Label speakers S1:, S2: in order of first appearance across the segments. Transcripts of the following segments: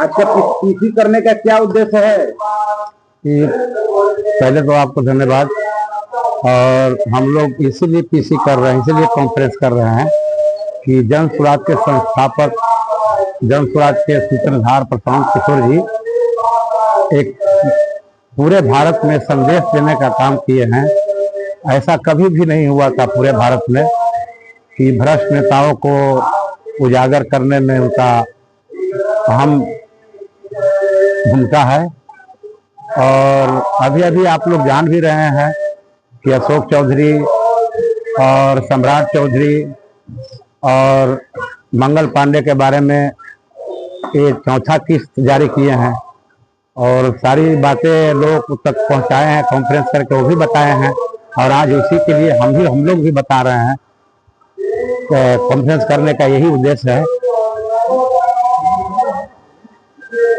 S1: अच्छा, पीसी करने का क्या उद्देश्य है?
S2: कि पहले तो आपको धन्यवाद। और हम लोग इसीलिए पीसी कर रहे हैं, इसीलिए कॉन्फ्रेंस कर रहे हैं कि जन स्वराज के संस्थापक, जन स्वराज के सूत्रधार प्रशांत किशोर जी एक पूरे भारत में संदेश देने का काम किए हैं। ऐसा कभी भी नहीं हुआ था पूरे भारत में कि भ्रष्ट नेताओं को उजागर करने में उनका अहम भूमिका है। और अभी अभी आप लोग जान भी रहे हैं कि अशोक चौधरी और सम्राट चौधरी और मंगल पांडे के बारे में एक चौथा किस्त जारी किए हैं और सारी बातें लोग तक पहुंचाए हैं, कॉन्फ्रेंस करके वो भी बताए हैं। और आज उसी के लिए हम लोग भी बता रहे हैं। कॉन्फ्रेंस करने का यही उद्देश्य है।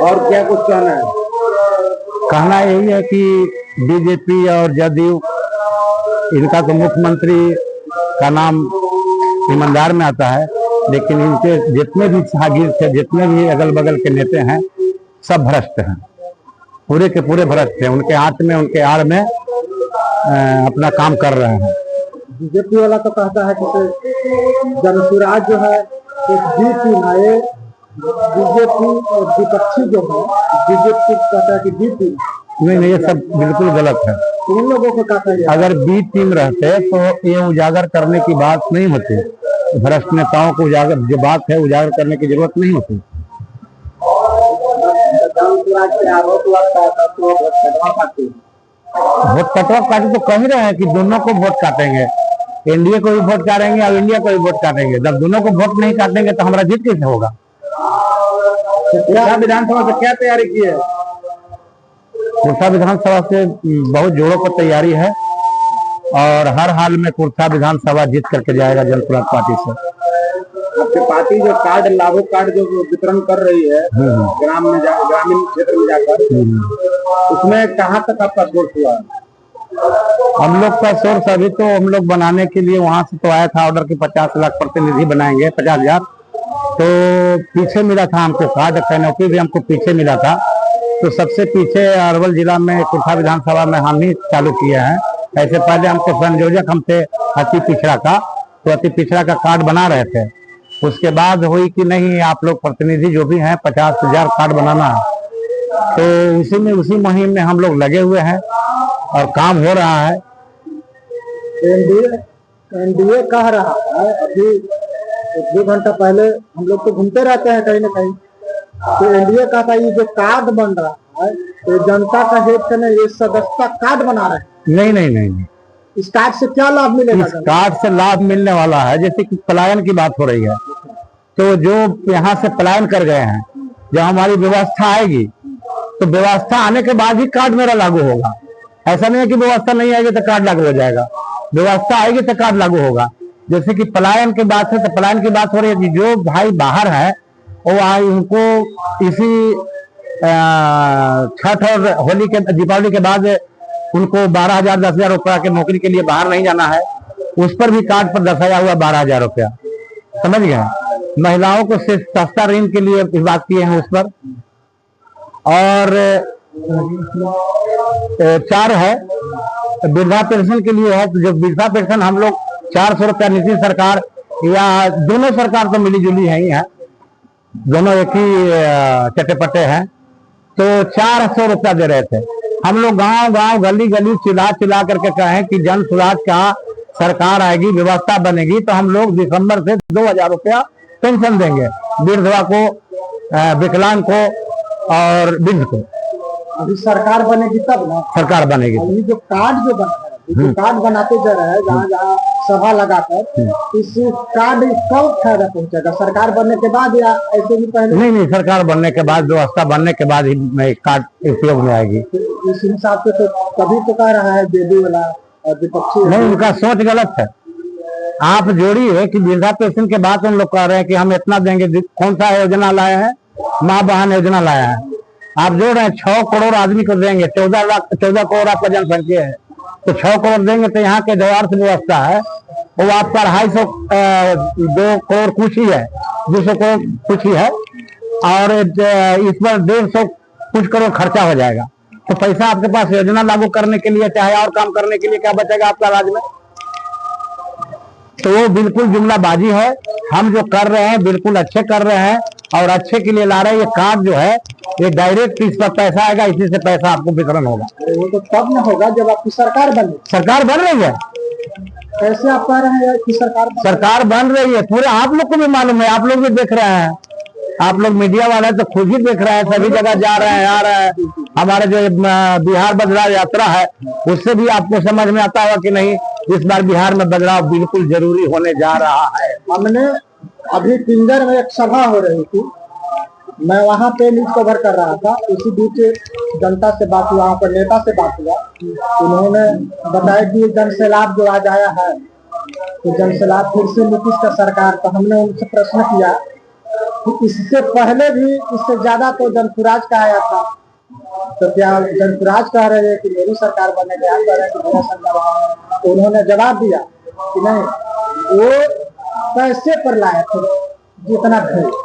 S1: और क्या कुछ कहना है?
S2: कहना यही है कि बीजेपी और जदयू, इनका तो मुख्यमंत्री का नाम ईमानदार में आता है, लेकिन इनके जितने भी शागिर्द थे, जितने भी अगल बगल के नेता हैं, सब भ्रष्ट हैं, पूरे के पूरे भ्रष्ट हैं। उनके हाथ में, उनके आड़ में अपना काम कर रहे हैं।
S1: बीजेपी वाला तो कहता है कि जन स्वराज जो है एक बी टीम है, बीजेपी और विपक्षी जो है, बीजेपी कहता है कि बी टीम।
S2: नहीं, ये सब बिल्कुल गलत है।
S1: तो उन लोगों को कहता है
S2: अगर बी टीम रहते तो ये उजागर करने की बात नहीं होती। भ्रष्ट नेताओं को उजागर, जो बात है, उजागर करने की जरूरत नहीं होती। वोट कटवा पार्टी तो कह ही रहे हैं कि दोनों को वोट काटेंगे, एनडीए को भी वोट काटेंगे और इंडिया को भी वोट काटेंगे। जब दोनों को वोट नहीं काटेंगे तो हमारा जीत कैसे होगा?
S1: विधानसभा से क्या तैयारी की है?
S2: कुर्था विधानसभा से बहुत जोरों पर तैयारी है और हर हाल में कुर्था विधानसभा जीत करके जाएगा जन स्वराज पार्टी से।
S1: आपकी पार्टी जो कार्ड, लाभो कार्ड जो वितरण कर रही है ग्रामीण क्षेत्र में जाकर, उसमें कहाँ तक आपका सोर्स हुआ?
S2: हम लोग का सोर्स अभी तो हम लोग बनाने के लिए वहां से तो आया था ऑर्डर की 50 लाख प्रतिनिधि बनाएंगे, 50,000। तो पीछे मिला था हमको कार्ड, कैनोपी भी हमको पीछे मिला था। तो सबसे पीछे अरवल जिला में कुर्था विधानसभा में हम ही चालू किए हैं। ऐसे पहले हमको संयोजक हम थे अति पिछड़ा का, तो अति पिछड़ा का कार्ड बना रहे थे। उसके बाद हुई कि नहीं, आप लोग प्रतिनिधि जो भी हैं 50,000 कार्ड बनाना है। तो उसी मुहिम में हम लोग लगे हुए हैं और काम हो रहा है।
S1: एनडीए कह रहा है, अभी 2 घंटा पहले हम लोग तो घूमते रहते हैं कहीं ना कहीं, तो एनडीए का था ये जो कार्ड बन रहा है तो जनता का हित से नहीं, ये सदस्यता कार्ड बना रहे हैं।
S2: नहीं,
S1: इस कार्ड से क्या लाभ मिलेगा?
S2: इस कार्ड से लाभ मिलने वाला है, जैसे कि पलायन की बात हो रही है, तो जो यहाँ से पलायन कर गए हैं, जब हमारी व्यवस्था आएगी तो व्यवस्था आने के बाद ही कार्ड मेरा लागू होगा। ऐसा नहीं है कि व्यवस्था नहीं आएगी तो कार्ड लागू हो जाएगा। व्यवस्था आएगी तो कार्ड लागू होगा। जैसे कि पलायन की बात है, तो पलायन की बात हो रही है कि जो भाई बाहर है वो उनको इसी छठ और होली के, दीपावली के बाद उनको 12,000 10,000 रुपया के नौकरी के लिए बाहर नहीं जाना है, उस पर भी कार्ड पर दर्शाया हुआ 12,000 रुपया। समझ गए? महिलाओं को सस्ता ऋण के लिए इस बात किए हैं उस पर। और 4 है वृद्धा पेंशन के लिए है, तो जो वृद्धा पेंशन हम लोग 400 रुपया नीतीश सरकार या दोनों सरकार तो मिली जुली है ही है, दोनों एक ही चट्टे-पट्टे हैं, तो 400 रुपया दे रहे थे। हम लोग गांव गली चिल्ला करके कहें कि जन स्वराज का सरकार आएगी, व्यवस्था बनेगी, तो हम लोग दिसंबर से 2,000 रुपया पेंशन देंगे, वृद्धवा को, विकलांग को और वृद्ध को।
S1: अभी सरकार बनेगी तब ना?
S2: सरकार बनेगी।
S1: ये जो कार्ड जो बना है, जो कार्ड बनाते जा रहे हैं जहाँ सभा लगाकर, इस कार्ड कब फायदा पहुंचेगा? सरकार बनने के बाद या ऐसे भी पहले?
S2: नहीं, सरकार बनने के बाद, व्यवस्था बनने के बाद ही कार्ड उपयोग में आएगी।
S1: इस हिसाब से तो कभी तो कह रहा है जेडी वाला और विपक्षी,
S2: नहीं, उनका सोच गलत है। आप जोड़िए कि वृद्धा पेंशन के बाद उन लोग कह रहे हैं कि हम इतना देंगे। कौन सा योजना लाए हैं? माँ बहन योजना लाया है। आप जोड़ रहे हैं 6 करोड़ आदमी को देंगे, 14 करोड़ आपका जनसंख्या है, तो 6 करोड़ देंगे तो यहाँ के जो अर्थव्यवस्था है वो आपका 250 2 करोड़ कुछ ही है, 200 करोड़ कुछ ही है। और इस पर 150 कुछ करोड़ खर्चा हो जाएगा। तो पैसा आपके पास योजना लागू करने के लिए चाहे और काम करने के लिए क्या बचेगा आपका राज्य में? तो वो बिल्कुल जुमलाबाजी है। हम जो कर रहे हैं बिल्कुल अच्छे कर रहे हैं और अच्छे के लिए ला रहे हैं। ये कार्ड जो है ये डायरेक्ट इस पर पैसा आएगा, इसी से पैसा आपको वितरण होगा।
S1: वो तो तब न होगा जब आपकी सरकार बने।
S2: सरकार बन रही है।
S1: कैसे आप कह रहे हैं कि
S2: सरकार बन रही है? पूरे आप लोग को भी मालूम है, आप लोग भी देख रहे हैं। आप लोग मीडिया वाले तो खुद ही देख रहे हैं, सभी जगह जा रहे हैं, आ रहे हैं। हमारे जो बिहार बदलाव यात्रा है उससे भी आपको समझ में आता होगा कि नहीं, इस बार बिहार में बदलाव बिल्कुल जरूरी होने जा रहा है।
S1: हमने अभी पिंजर में एक सभा हो रही थी, मैं वहाँ पे न्यूज कवर कर रहा था। उसी बीच जनता से बात हुआ, वहाँ पर नेता से बात हुआ। उन्होंने बताया कि जन सैलाब जो आज आया है तो जन सैलाब फिर से नीतीश का सरकार। तो हमने उनसे प्रश्न किया कि इससे पहले भी इससे ज्यादा तो जनसुराज का आया था, तो क्या जनसुराज कह रहे हैं कि मेरी सरकार बनेगी, आप कह रहे हैं कि मेरा सरकार? तो उन्होंने जवाब दिया कि नहीं, वो पैसे पर लाए थे जितना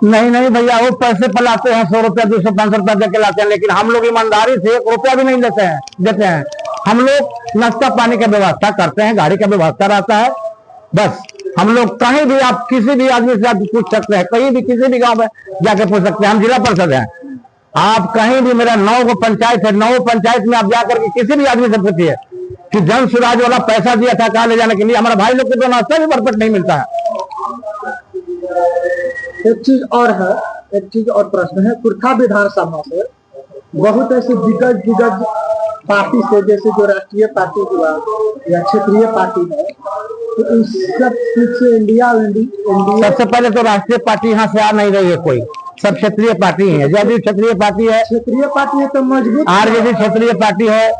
S2: नहीं भैया, वो पैसे पर लाते हैं, 100 रुपया 200-500 रुपया देके लाते हैं, लेकिन हम लोग ईमानदारी से 1 रुपया भी नहीं देते हैं। हम लोग नाश्ता पानी का व्यवस्था करते हैं, गाड़ी का व्यवस्था रहता है, बस। हम लोग कहीं भी, आप किसी भी आदमी से आप पूछ सकते हैं, कहीं भी किसी भी गांव में जाके पूछ सकते हैं। हम जिला परिषद हैं, आप कहीं भी, मेरा 9 पंचायत है, 9 पंचायत में आप जाकर के किसी भी आदमी से पूछिए कि जन सुराज वाला पैसा दिया था कहाँ ले जाने के लिए। हमारे भाई लोग को तो नाश्ता भी परफेक्ट नहीं मिलता है।
S1: एक चीज और है, एक चीज और प्रश्न है। कुर्था विधानसभा से बहुत ऐसे दिग्गज पार्टी से, जैसे जो राष्ट्रीय पार्टी हुआ या क्षेत्रीय पार्टी है, तो इस सब से इंडिया
S2: सबसे पहले तो राष्ट्रीय पार्टी यहाँ से आ नहीं रही है कोई, सब क्षेत्रीय पार्टी है। जदयू क्षेत्रीय पार्टी है,
S1: क्षेत्रीय पार्टी है तो मजबूत।
S2: आरजेडी क्षेत्रीय पार्टी है,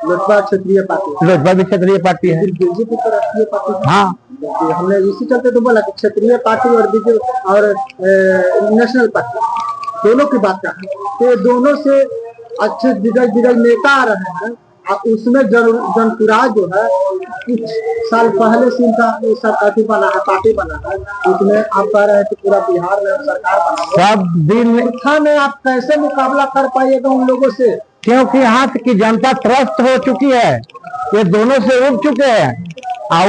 S1: लोजपा क्षेत्रीय पार्टी,
S2: लोजपा भी क्षेत्रीय पार्टी है,
S1: बीजेपी तो राष्ट्रीय पार्टी।
S2: हाँ,
S1: हमने इसी चलते तो बोला कि क्षेत्रीय पार्टी और बीजेपी और नेशनल पार्टी दोनों की बात कर, तो दोनों से अच्छे दिग्गज नेता आ रहे हैं। और उसमें जनसुराज जो है कुछ साल पहले से इनका सरकार बना है, पार्टी बना है, उसमें आप कह रहे हैं कि पूरा बिहार में सरकार बना है।
S2: सब दिन
S1: में आप कैसे मुकाबला कर पाइएगा उन लोगों से?
S2: क्योंकि यहाँ की जनता त्रस्त हो चुकी है, ये दोनों से उब चुके हैं।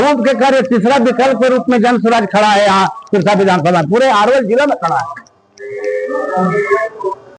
S2: उब के कर तीसरा विकल्प के रूप में जनसुराज खड़ा है यहाँ कुर्था विधानसभा, पूरे अरवल जिला में खड़ा है।